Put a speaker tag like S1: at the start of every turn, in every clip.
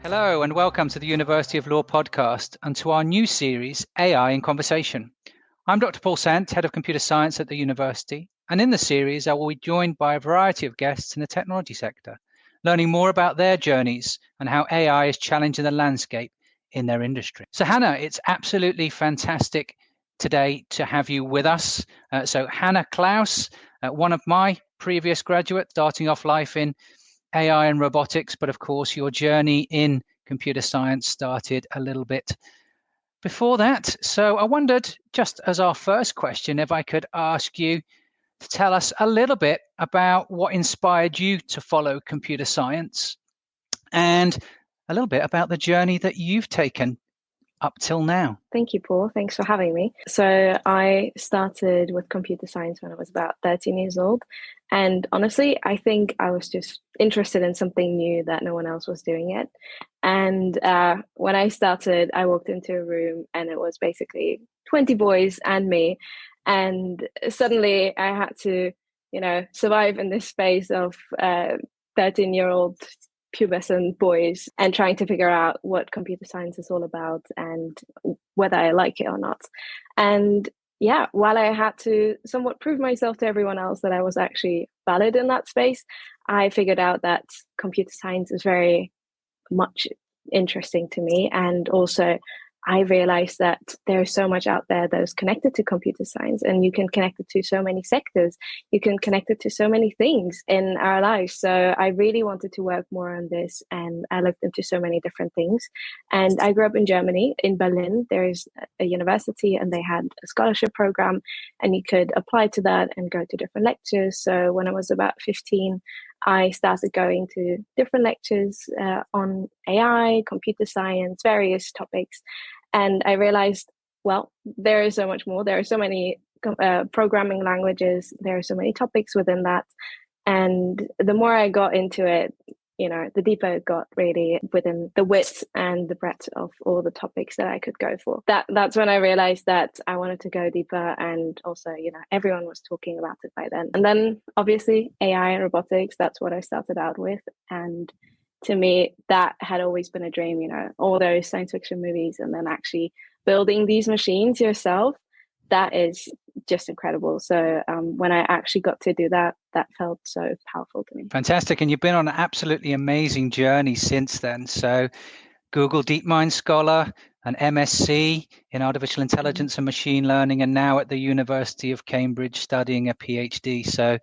S1: Hello and welcome to the University of Law podcast and to our new series, AI in Conversation. I'm Dr. Paul Sant, Head of Computer Science at the university, and in the series I will be joined by a variety of guests in the technology sector, learning more about their journeys and how AI is challenging the landscape in their industry. So Hannah, it's absolutely fantastic today to have you with us. So Hannah Claus, one of my previous graduates, starting off life in AI and robotics, but of course your journey in computer science started a little bit before that. So I wondered, just as our first question, if I could ask you to tell us a little bit about what inspired you to follow computer science and a little bit about the journey that you've taken up till now.
S2: Thank you, Paul. Thanks for having me. So I started with computer science when I was about 13 years old. And honestly, I think I was just interested in something new that no one else was doing yet. And when I started, I walked into a room and it was basically 20 boys and me. And suddenly I had to, survive in this space of 13-year-old pubescent boys and trying to figure out what computer science is all about and whether I like it or not. And yeah, while I had to somewhat prove myself to everyone else that I was actually valid in that space, I figured out that computer science is very much interesting to me. And also I realized that there's so much out there that is connected to computer science, and you can connect it to so many sectors. You can connect it to so many things in our lives. So I really wanted to work more on this, and I looked into so many different things. And I grew up in Germany, in Berlin. There is a university and they had a scholarship program, and you could apply to that and go to different lectures. So when I was about 15, I started going to different lectures on AI, computer science, various topics. And I realized, well, there is so much more. There are so many programming languages. There are so many topics within that. And the more I got into it, the deeper it got really within the width and the breadth of all the topics that I could go for. That's when I realized that I wanted to go deeper. And also, everyone was talking about it by then. And then obviously AI and robotics, that's what I started out with. And to me, that had always been a dream, all those science fiction movies and then actually building these machines yourself, that is just incredible. So when I actually got to do that, that felt so powerful to me.
S1: Fantastic. And you've been on an absolutely amazing journey since then. So Google DeepMind Scholar, an MSc in Artificial Intelligence and Machine Learning, and now at the University of Cambridge studying a PhD. So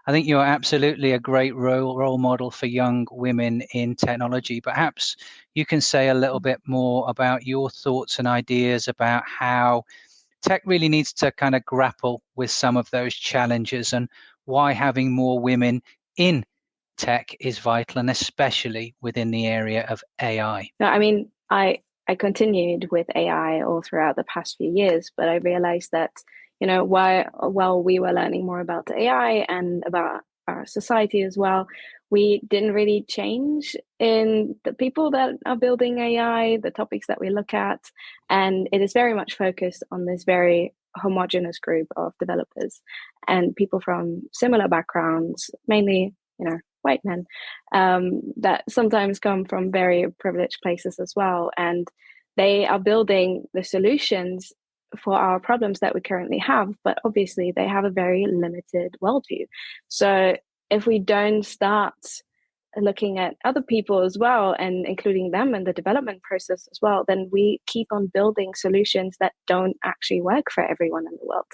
S1: I think you're absolutely a great role model for young women in technology. Perhaps you can say a little bit more about your thoughts and ideas about how tech really needs to kind of grapple with some of those challenges and why having more women in tech is vital, and especially within the area of AI.
S2: No, I mean, I continued with AI all throughout the past few years, but I realized that, while we were learning more about AI and about our society as well, we didn't really change in the people that are building AI, the topics that we look at. And it is very much focused on this very homogenous group of developers and people from similar backgrounds, mainly, white men, that sometimes come from very privileged places as well. And they are building the solutions for our problems that we currently have, but obviously they have a very limited worldview. So if we don't start looking at other people as well and including them in the development process as well, then we keep on building solutions that don't actually work for everyone in the world.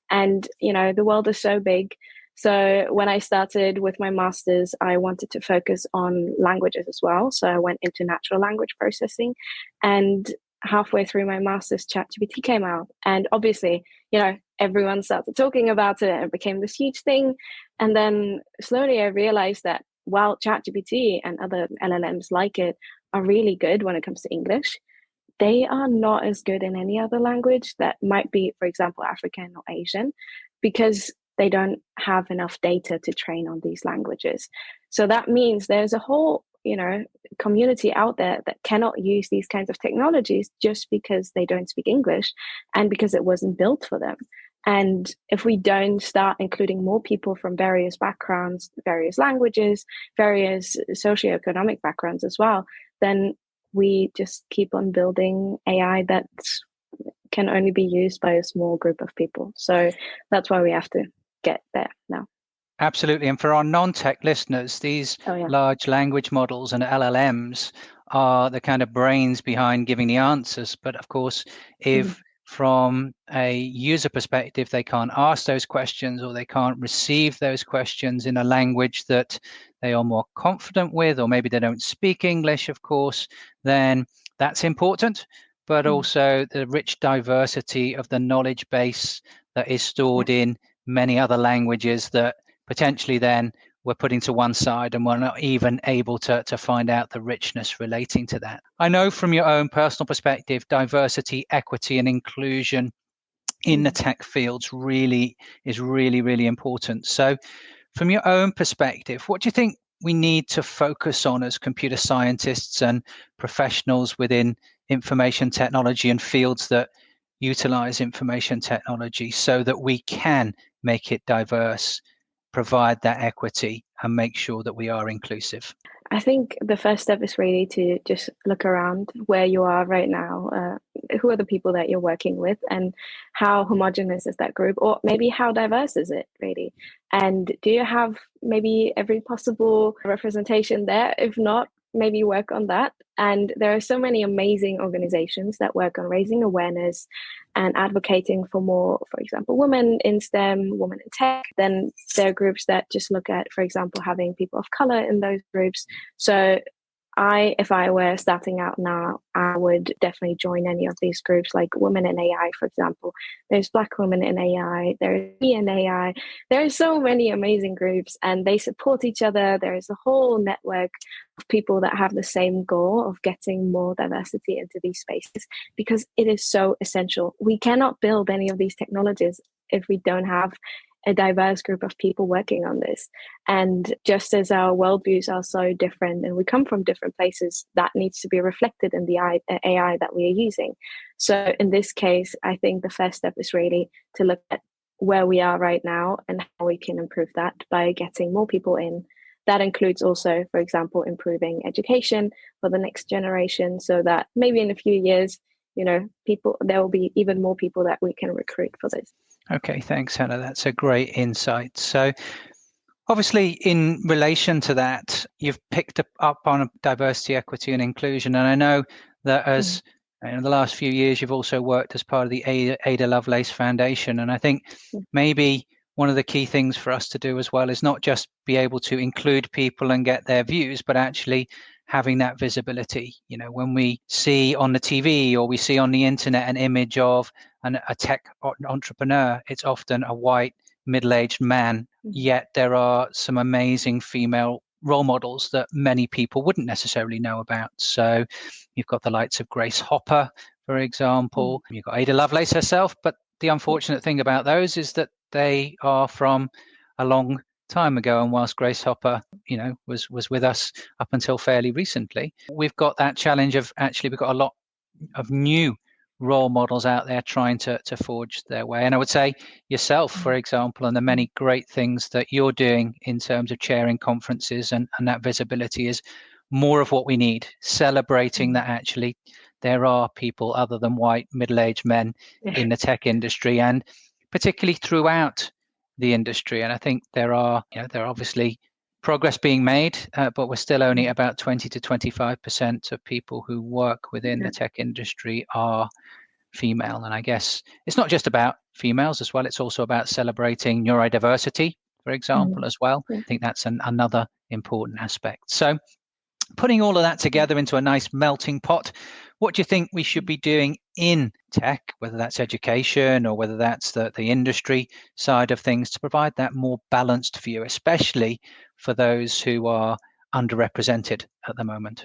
S2: And, the world is so big. So when I started with my master's, I wanted to focus on languages as well. So I went into natural language processing, and halfway through my master's, ChatGPT came out. And obviously, everyone started talking about it and it became this huge thing. And then slowly I realized that while ChatGPT and other LLMs like it are really good when it comes to English, they are not as good in any other language that might be, for example, African or Asian, because they don't have enough data to train on these languages. So that means there's a whole, community out there that cannot use these kinds of technologies just because they don't speak English and because it wasn't built for them. And if we don't start including more people from various backgrounds, various languages, various socioeconomic backgrounds as well, then we just keep on building AI that can only be used by a small group of people. So that's why we have to get there now.
S1: Absolutely. And for our non-tech listeners, these large language models and LLMs are the kind of brains behind giving the answers. But of course, if from a user perspective, they can't ask those questions or they can't receive those questions in a language that they are more confident with, or maybe they don't speak English, of course, then that's important. But also the rich diversity of the knowledge base that is stored in many other languages that potentially then we're putting to one side and we're not even able to find out the richness relating to that. I know from your own personal perspective, diversity, equity, and inclusion in the tech fields is really important. So from your own perspective, what do you think we need to focus on as computer scientists and professionals within information technology and fields that utilize information technology so that we can make it diverse, provide that equity, and make sure that we are inclusive?
S2: I think the first step is really to just look around where you are right now. Who are the people that you're working with, and how homogenous is that group, or maybe how diverse is it really? And do you have maybe every possible representation there? If not, maybe work on that. And there are so many amazing organizations that work on raising awareness and advocating for more, for example, women in STEM, women in tech. Then there are groups that just look at, for example, having people of color in those groups. So if I were starting out now, I would definitely join any of these groups, like Women in AI, for example. There's Black Women in AI, there's Me in AI. There are so many amazing groups, and they support each other. There is a whole network of people that have the same goal of getting more diversity into these spaces, because it is so essential. We cannot build any of these technologies if we don't have a diverse group of people working on this. And just as our worldviews are so different and we come from different places, that needs to be reflected in the AI that we are using. So in this case, I think the first step is really to look at where we are right now and how we can improve that by getting more people in. That includes also, for example, improving education for the next generation, so that maybe in a few years, there will be even more people that we can recruit for this.
S1: Okay, thanks, Hannah. That's a great insight. So obviously, in relation to that, you've picked up on diversity, equity, and inclusion. And I know that as in the last few years, you've also worked as part of the Ada Lovelace Foundation. And I think maybe one of the key things for us to do as well is not just be able to include people and get their views, but actually having that visibility. When we see on the TV or we see on the internet an image of a tech entrepreneur, it's often a white middle-aged man, yet there are some amazing female role models that many people wouldn't necessarily know about. So you've got the likes of Grace Hopper, for example. You've got Ada Lovelace herself, but the unfortunate thing about those is that they are from a long time ago, and whilst Grace Hopper was with us up until fairly recently, we've got that challenge of actually we've got a lot of new role models out there trying to forge their way. And I would say yourself, for example, and the many great things that you're doing in terms of chairing conferences and that visibility is more of what we need, celebrating that actually there are people other than white middle-aged men in the tech industry, and particularly throughout the industry. And I think there are obviously progress being made, but we're still only about 20 to 25% of people who work within the tech industry are female. And I guess it's not just about females as well. It's also about celebrating neurodiversity, for example, as well. I think that's another important aspect. So putting all of that together into a nice melting pot, what do you think we should be doing in tech, whether that's education or whether that's the industry side of things, to provide that more balanced view, especially for those who are underrepresented at the moment?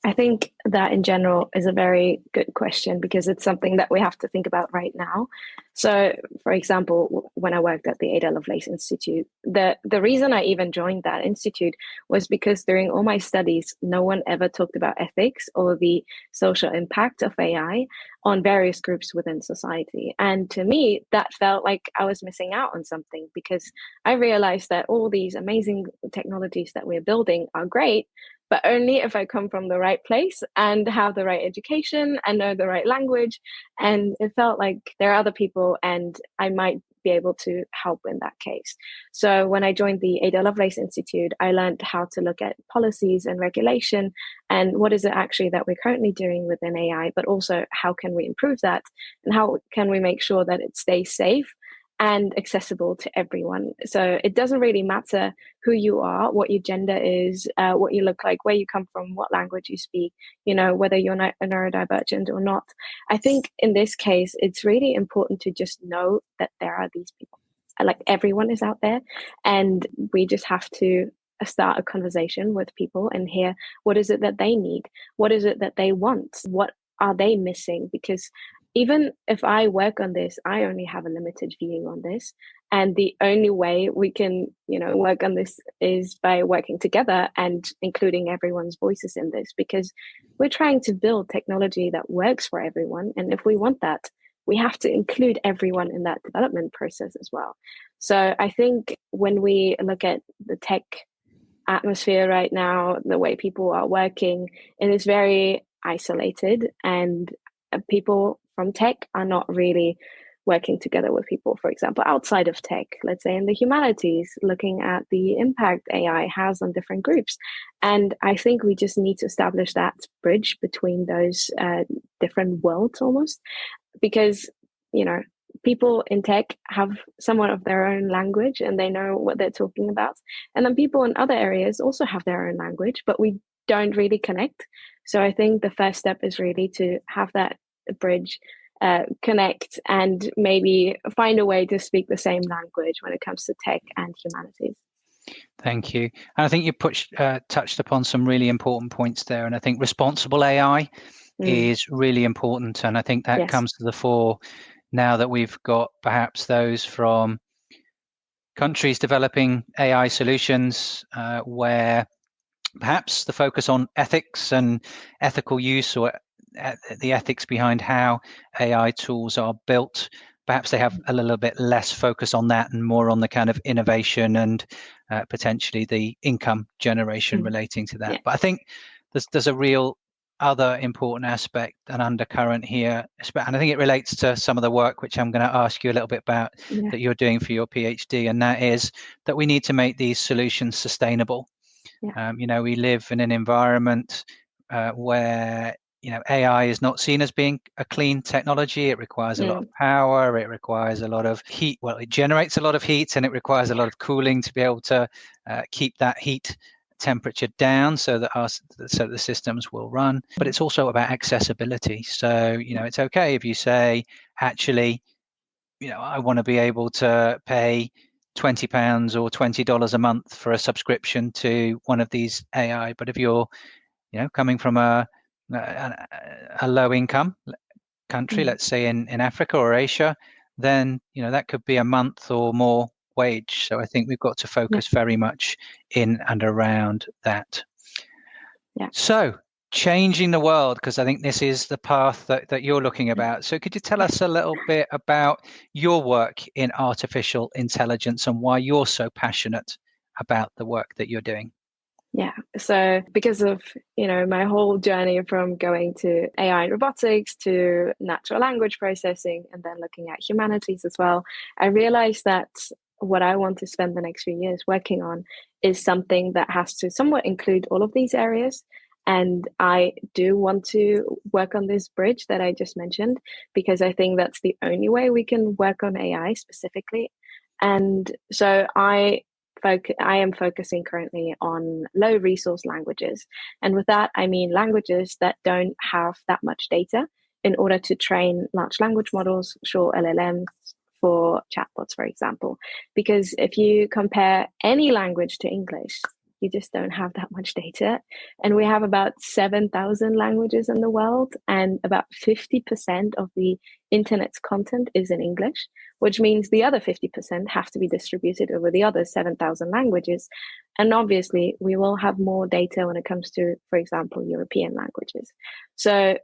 S2: I think that in general is a very good question, because it's something that we have to think about right now. So, for example, when I worked at the Ada Lovelace Institute, the reason I even joined that institute was because during all my studies, no one ever talked about ethics or the social impact of AI on various groups within society. And to me, that felt like I was missing out on something, because I realized that all these amazing technologies that we're building are great, but only if I come from the right place and have the right education and know the right language. And it felt like there are other people and I might be able to help in that case. So when I joined the Ada Lovelace Institute, I learned how to look at policies and regulation and what is it actually that we're currently doing within AI, but also how can we improve that and how can we make sure that it stays safe and accessible to everyone. So it doesn't really matter who you are, what your gender is, what you look like, where you come from, what language you speak, whether you're a neurodivergent or not. I think in this case, it's really important to just know that there are these people. Like everyone is out there, and we just have to start a conversation with people and hear what is it that they need, what is it that they want, what are they missing, because even if I work on this, I only have a limited view on this. And the only way we can, work on this is by working together and including everyone's voices in this, because we're trying to build technology that works for everyone. And if we want that, we have to include everyone in that development process as well. So I think when we look at the tech atmosphere right now, the way people are working, it is very isolated, and people from tech are not really working together with people, for example, outside of tech, let's say in the humanities, looking at the impact AI has on different groups. And I think we just need to establish that bridge between those different worlds almost, because, people in tech have somewhat of their own language and they know what they're talking about. And then people in other areas also have their own language, but we don't really connect. So I think the first step is really to have that bridge, connect, and maybe find a way to speak the same language when it comes to tech and humanities.
S1: Thank you. And I think you touched upon some really important points there. And I think responsible AI is really important. And I think that comes to the fore now that we've got perhaps those from countries developing AI solutions where perhaps the focus on ethics and ethical use, or the ethics behind how AI tools are built, perhaps they have a little bit less focus on that and more on the kind of innovation and potentially the income generation relating to that. Yeah. But I think there's a real other important aspect and undercurrent here, and I think it relates to some of the work which I'm going to ask you a little bit about that you're doing for your PhD, and that is that we need to make these solutions sustainable. Yeah. We live in an environment where AI is not seen as being a clean technology. It requires a lot of power. It requires a lot of heat. Well, it generates a lot of heat, and it requires a lot of cooling to be able to keep that heat temperature down so that the systems will run. But it's also about accessibility. So it's okay if you say, actually, I want to be able to pay £20 or $20 a month for a subscription to one of these AI. But if you're coming from a low income country, let's say in Africa or Asia, then that could be a month or more wage. So I think we've got to focus very much in and around that. Yeah. So changing the world, because I think this is the path that you're looking about. So could you tell us a little bit about your work in artificial intelligence and why you're so passionate about the work that you're doing?
S2: Yeah, so because of, my whole journey from going to AI and robotics to natural language processing and then looking at humanities as well, I realized that what I want to spend the next few years working on is something that has to somewhat include all of these areas. And I do want to work on this bridge that I just mentioned, because I think that's the only way we can work on AI specifically. And so I am focusing currently on low resource languages. And with that, I mean languages that don't have that much data in order to train large language models, short LLMs, for chatbots, for example. Because if you compare any language to English, you just don't have that much data. And we have about 7,000 languages in the world, and about 50% of the internet's content is in English, which means the other 50% have to be distributed over the other 7,000 languages. And obviously, we will have more data when it comes to, for example, European languages. So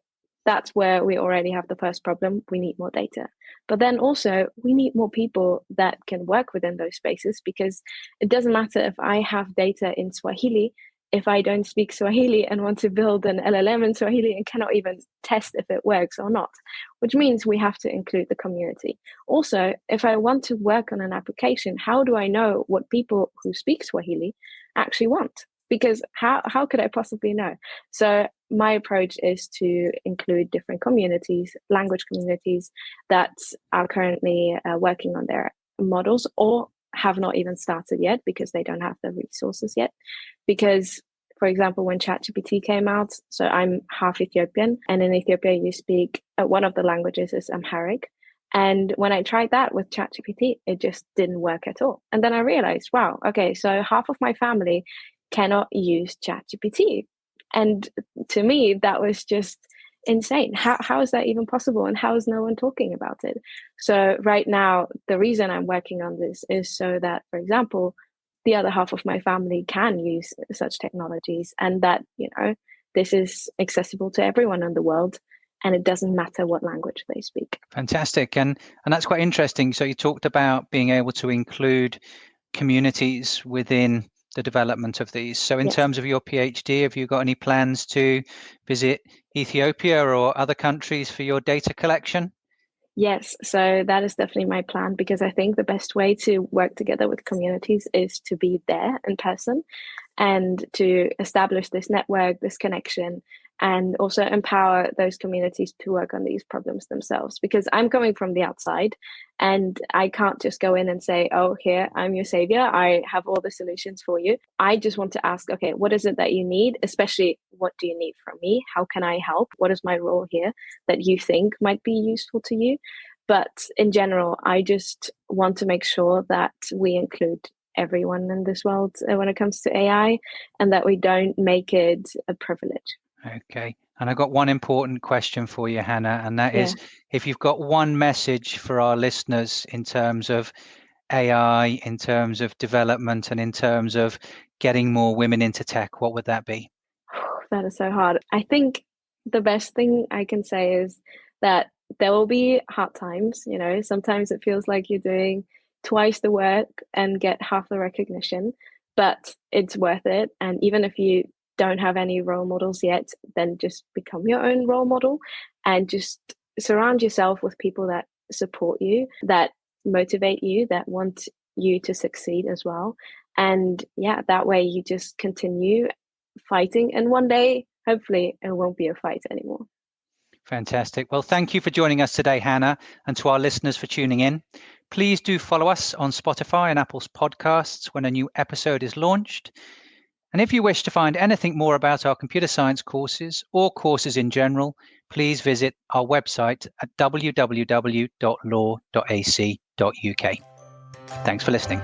S2: that's where we already have the first problem. We need more data. But then also, we need more people that can work within those spaces, because it doesn't matter if I have data in Swahili if I don't speak Swahili and want to build an LLM in Swahili and cannot even test if it works or not, which means we have to include the community. Also, if I want to work on an application, how do I know what people who speak Swahili actually want? Because how could I possibly know? So my approach is to include different communities, language communities that are currently working on their models or have not even started yet because they don't have the resources yet. Because, for example, when ChatGPT came out, so I'm half Ethiopian, and in Ethiopia you speak, one of the languages is Amharic. And when I tried that with ChatGPT, it just didn't work at all. And then I realized, wow, okay, so half of my family cannot use ChatGPT. And to me, that was just insane. How is that even possible? And how is no one talking about it? So right now, the reason I'm working on this is so that, for example, the other half of my family can use such technologies, and that, this is accessible to everyone in the world, and it doesn't matter what language they speak.
S1: Fantastic. And that's quite interesting. So you talked about being able to include communities within the development of these. So in
S2: Yes.
S1: terms of your PhD, have you got any plans to visit Ethiopia or other countries for your data collection?
S2: Yes, so that is definitely my plan, because I think the best way to work together with communities is to be there in person and to establish this network, this connection, and also empower those communities to work on these problems themselves. Because I'm coming from the outside and I can't just go in and say, oh, here, I'm your savior, I have all the solutions for you. I just want to ask, okay, what is it that you need? Especially, what do you need from me? How can I help? What is my role here that you think might be useful to you? But in general, I just want to make sure that we include everyone in this world when it comes to AI, and that we don't make it a privilege.
S1: Okay. And I've got one important question for you, Hannah, and that is, if you've got one message for our listeners in terms of AI, in terms of development, and in terms of getting more women into tech, what would that be?
S2: That is so hard. I think the best thing I can say is that there will be hard times. Sometimes it feels like you're doing twice the work and get half the recognition, but it's worth it. And even if you don't have any role models yet, then just become your own role model and just surround yourself with people that support you, that motivate you, that want you to succeed as well. And yeah, that way you just continue fighting, and one day, hopefully, it won't be a fight anymore.
S1: Fantastic. Well, thank you for joining us today, Hannah, and to our listeners for tuning in. Please do follow us on Spotify and Apple's podcasts when a new episode is launched. And if you wish to find anything more about our computer science courses or courses in general, please visit our website at www.law.ac.uk. Thanks for listening.